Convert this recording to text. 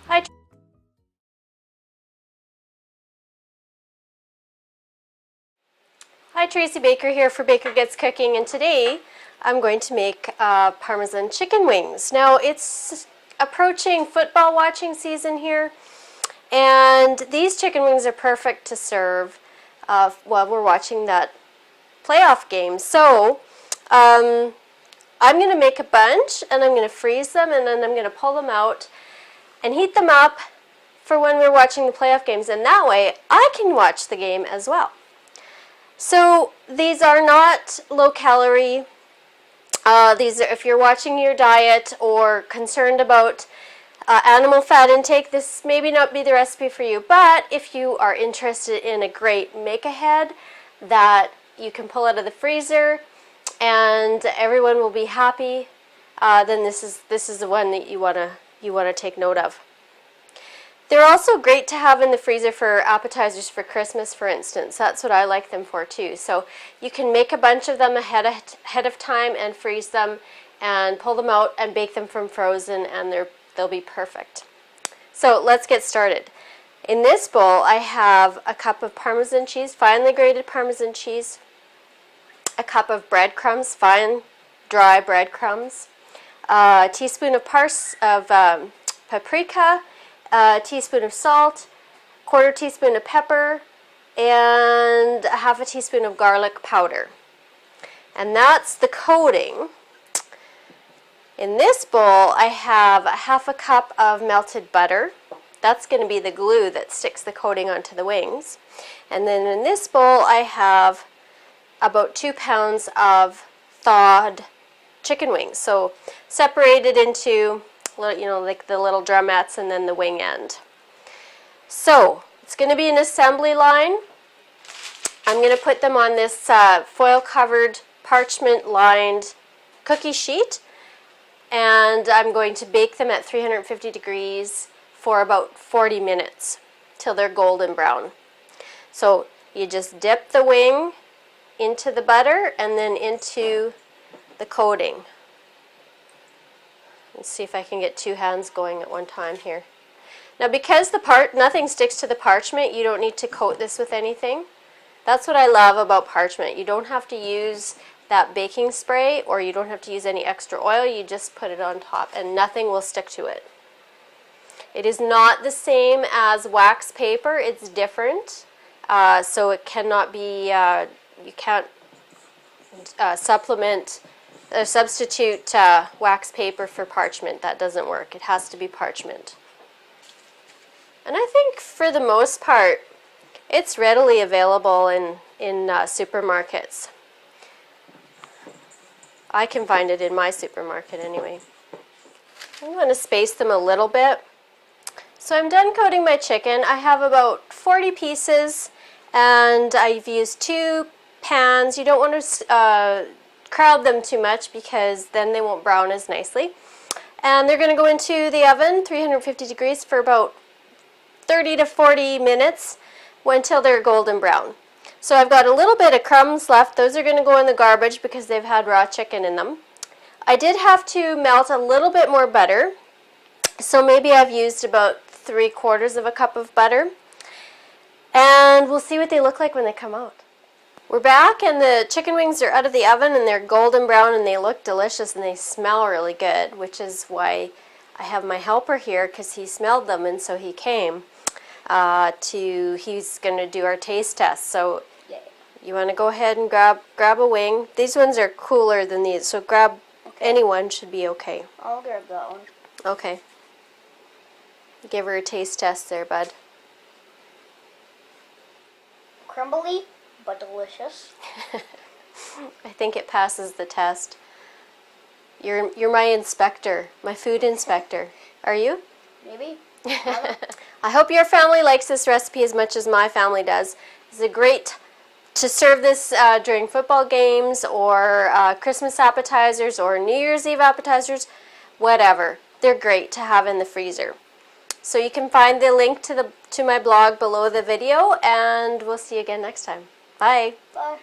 Hi. Hi, Tracy Baker here for Baker Gets Cooking, and today I'm going to make Parmesan chicken wings. Now it's approaching football watching season here, and these chicken wings are perfect to serve while we're watching that playoff game. So I'm going to make a bunch, and I'm going to freeze them, and then I'm going to pull them out and heat them up for when we're watching the playoff games, and that way I can watch the game as well. So these are not low calorie. These are, if you're watching your diet or concerned about animal fat intake, this maybe not be the recipe for you. But if you are interested in a great make-ahead that you can pull out of the freezer and everyone will be happy, then this is the one that you wanna take note of. They're also great to have in the freezer for appetizers for Christmas, for instance. That's what I like them for too. So you can make a bunch of them ahead of time and freeze them and pull them out and bake them from frozen, and they'll be perfect. So let's get started. In this bowl I have a cup of Parmesan cheese, finely grated Parmesan cheese, a cup of breadcrumbs, fine dry breadcrumbs, a teaspoon of paprika, a teaspoon of salt, quarter teaspoon of pepper, and a half a teaspoon of garlic powder. And that's the coating. In this bowl I have a half a cup of melted butter. That's going to be the glue that sticks the coating onto the wings. And then in this bowl I have about 2 pounds of thawed chicken wings. So separated into, you know, like the little drumettes and then the wing end. So it's going to be an assembly line. I'm going to put them on this foil covered parchment lined cookie sheet, and I'm going to bake them at 350 degrees for about 40 minutes till they're golden brown. So you just dip the wing into the butter and then into the coating. Let's see if I can get two hands going at one time here. Now because nothing sticks to the parchment, you don't need to coat this with anything. That's what I love about parchment. You don't have to use that baking spray, or you don't have to use any extra oil. You just put it on top and nothing will stick to it. It is not the same as wax paper. It's different. So it cannot be, you can't substitute wax paper for parchment. That doesn't work. It has to be parchment. And I think for the most part it's readily available in supermarkets. I can find it in my supermarket anyway. I'm going to space them a little bit. So I'm done coating my chicken. I have about 40 pieces and I've used 2 pans. You don't want to crowd them too much because then they won't brown as nicely. And they're going to go into the oven, 350 degrees, for about 30 to 40 minutes until they're golden brown. So I've got a little bit of crumbs left. Those are going to go in the garbage because they've had raw chicken in them. I did have to melt a little bit more butter. So maybe I've used about 3/4 of a cup of butter. And we'll see what they look like when they come out. We're back and the chicken wings are out of the oven and they're golden brown and they look delicious and they smell really good, which is why I have my helper here, because he smelled them and so he came he's going to do our taste test. So you want to go ahead and grab a wing. These ones are cooler than these, so grab any one, should be okay. I'll grab that one. Okay. Give her a taste test there, bud. Crumbly, but delicious. I think it passes the test. You're my inspector, my food inspector. Are you? Maybe. I hope your family likes this recipe as much as my family does. It's a great to serve this during football games or Christmas appetizers or New Year's Eve appetizers, whatever. They're great to have in the freezer. So you can find the link to my blog below the video, and we'll see you again next time. Bye. Bye.